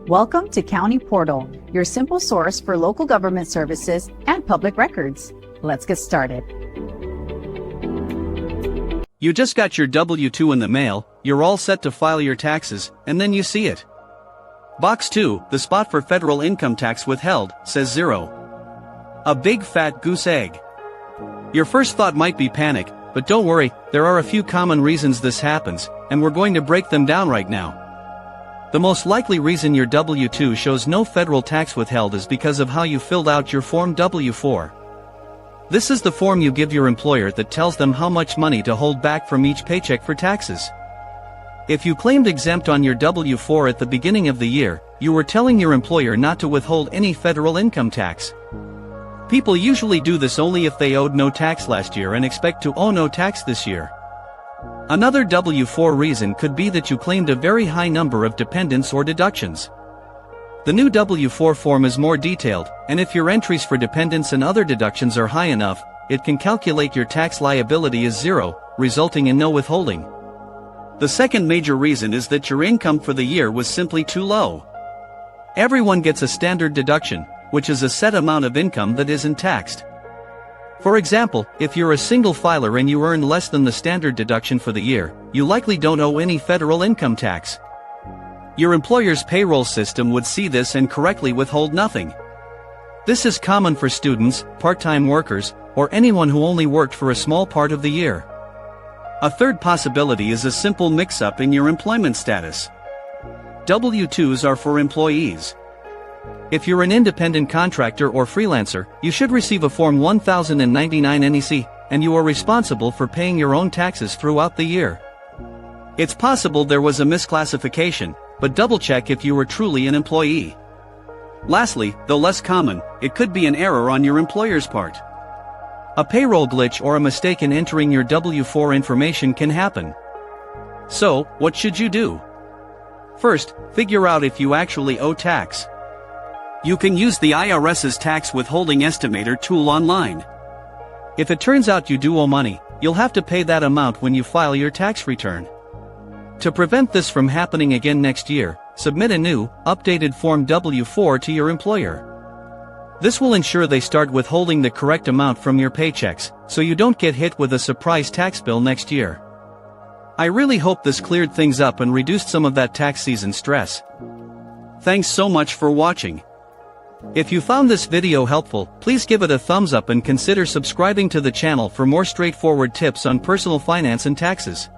Welcome to County Portal, your simple source for local government services and public records. Let's get started. You just got your W-2 in the mail, you're all set to file your taxes, and then you see it. Box 2, the spot for federal income tax withheld, says 0. A big fat goose egg. Your first thought might be panic, but don't worry, there are a few common reasons this happens, and we're going to break them down right now. The most likely reason your W-2 shows no federal tax withheld is because of how you filled out your Form W-4. This is the form you give your employer that tells them how much money to hold back from each paycheck for taxes. If you claimed exempt on your W-4 at the beginning of the year, you were telling your employer not to withhold any federal income tax. People usually do this only if they owed no tax last year and expect to owe no tax this year. Another W-4 reason could be that you claimed a very high number of dependents or deductions. The new W-4 form is more detailed, and if your entries for dependents and other deductions are high enough, it can calculate your tax liability as 0, resulting in no withholding. The second major reason is that your income for the year was simply too low. Everyone gets a standard deduction, which is a set amount of income that isn't taxed. For example, if you're a single filer and you earn less than the standard deduction for the year, you likely don't owe any federal income tax. Your employer's payroll system would see this and correctly withhold nothing. This is common for students, part-time workers, or anyone who only worked for a small part of the year. A third possibility is a simple mix-up in your employment status. W-2s are for employees. If you're an independent contractor or freelancer, you should receive a Form 1099 NEC, and you are responsible for paying your own taxes throughout the year. It's possible there was a misclassification, but double-check if you were truly an employee. Lastly, though less common, it could be an error on your employer's part. A payroll glitch or a mistake in entering your W-4 information can happen. So, what should you do? First, figure out if you actually owe tax. You can use the IRS's tax withholding estimator tool online. If it turns out you do owe money, you'll have to pay that amount when you file your tax return. To prevent this from happening again next year, submit a new, updated Form W-4 to your employer. This will ensure they start withholding the correct amount from your paychecks, so you don't get hit with a surprise tax bill next year. I really hope this cleared things up and reduced some of that tax season stress. Thanks so much for watching. If you found this video helpful, please give it a thumbs up and consider subscribing to the channel for more straightforward tips on personal finance and taxes.